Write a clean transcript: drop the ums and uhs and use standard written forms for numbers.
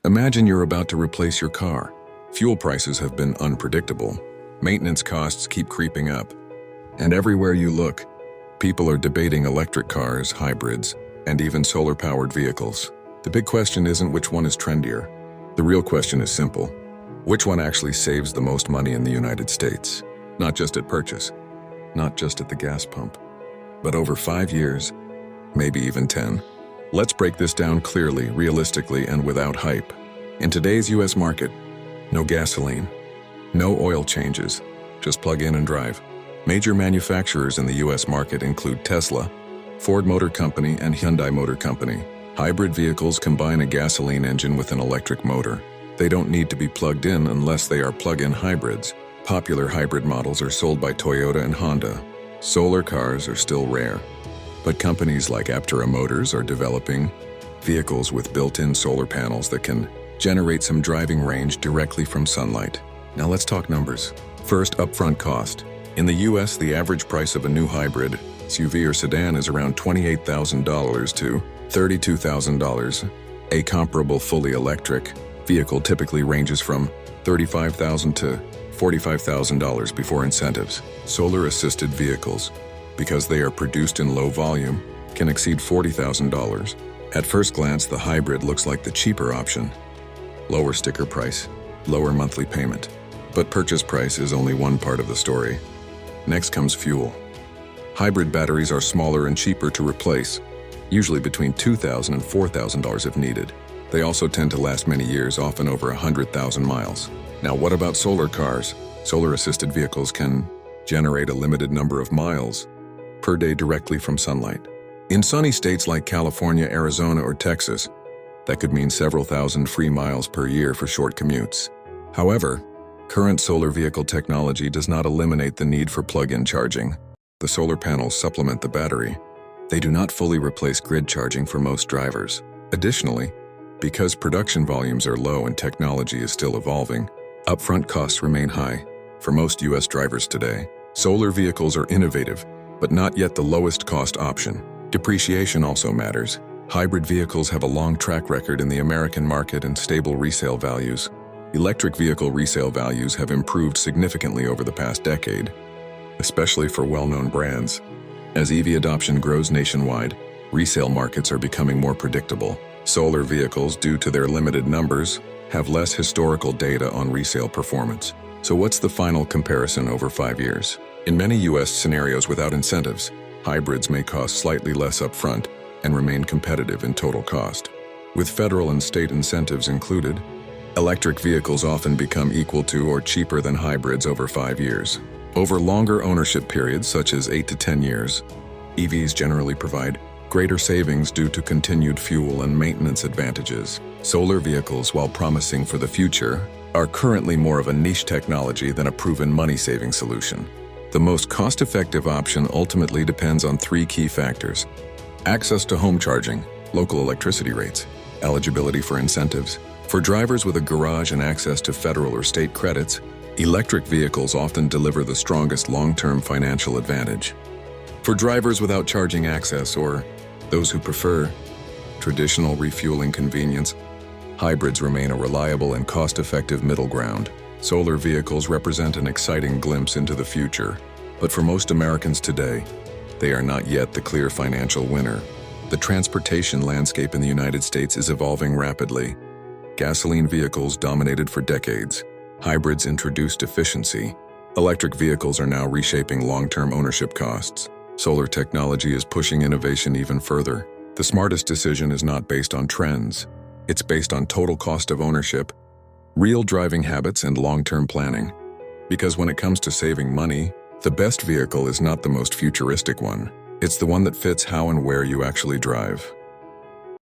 Imagine you're about to replace your car. Fuel prices have been unpredictable. Maintenance costs keep creeping up. And everywhere you look, people are debating electric cars, hybrids, and even solar-powered vehicles. The big question isn't which one is trendier. The real question is simple. Which one actually saves the most money in the United States? Not just at purchase, not just at the gas pump, but over 5 years, maybe even 10. Let's break this down clearly, realistically, and without hype. In today's US market, no gasoline, no oil changes, just plug in and drive. Major manufacturers in the US market include Tesla, Ford Motor Company, and Hyundai Motor Company. Hybrid vehicles combine a gasoline engine with an electric motor. They don't need to be plugged in unless they are plug-in hybrids. Popular hybrid models are sold by Toyota and Honda. Solar cars are still rare, but companies like Aptera Motors are developing vehicles with built-in solar panels that can generate some driving range directly from sunlight. Now let's talk numbers. First, upfront cost. In the US, the average price of a new hybrid SUV or sedan is around $28,000 to $32,000. A comparable fully electric vehicle typically ranges from $35,000 to $45,000 before incentives. Solar-assisted vehicles, because they are produced in low volume, can exceed $40,000. At first glance, the hybrid looks like the cheaper option. Lower sticker price, lower monthly payment. But purchase price is only one part of the story. Next comes fuel. Hybrid batteries are smaller and cheaper to replace, usually between $2,000 and $4,000 if needed. They also tend to last many years, often over 100,000 miles. Now, what about solar cars? Solar-assisted vehicles can generate a limited number of miles per day directly from sunlight. In sunny states like California, Arizona, or Texas, that could mean several thousand free miles per year for short commutes. However, current solar vehicle technology does not eliminate the need for plug-in charging. The solar panels supplement the battery. They do not fully replace grid charging for most drivers. Additionally, because production volumes are low and technology is still evolving, upfront costs remain high for most US drivers today. Solar vehicles are innovative, but not yet the lowest cost option. Depreciation also matters. Hybrid vehicles have a long track record in the American market and stable resale values. Electric vehicle resale values have improved significantly over the past decade, especially for well-known brands. As EV adoption grows nationwide, resale markets are becoming more predictable. Solar vehicles, due to their limited numbers, have less historical data on resale performance. So what's the final comparison over 5 years? In many US scenarios without incentives, hybrids may cost slightly less upfront and remain competitive in total cost. With federal and state incentives included, electric vehicles often become equal to or cheaper than hybrids over 5 years. Over longer ownership periods, such as 8 to 10 years, EVs generally provide greater savings due to continued fuel and maintenance advantages. Solar vehicles, while promising for the future, are currently more of a niche technology than a proven money-saving solution. The most cost-effective option ultimately depends on 3 key factors: access to home charging, local electricity rates, eligibility for incentives. For drivers with a garage and access to federal or state credits, electric vehicles often deliver the strongest long-term financial advantage. For drivers without charging access or those who prefer traditional refueling convenience, hybrids remain a reliable and cost-effective middle ground. Solar vehicles represent an exciting glimpse into the future, but for most Americans today, they are not yet the clear financial winner. The transportation landscape in the United States is evolving rapidly. Gasoline vehicles dominated for decades. Hybrids introduced efficiency. Electric vehicles are now reshaping long-term ownership costs. Solar technology is pushing innovation even further. The smartest decision is not based on trends. It's based on total cost of ownership, real driving habits, and long-term planning. Because when it comes to saving money, the best vehicle is not the most futuristic one. It's the one that fits how and where you actually drive.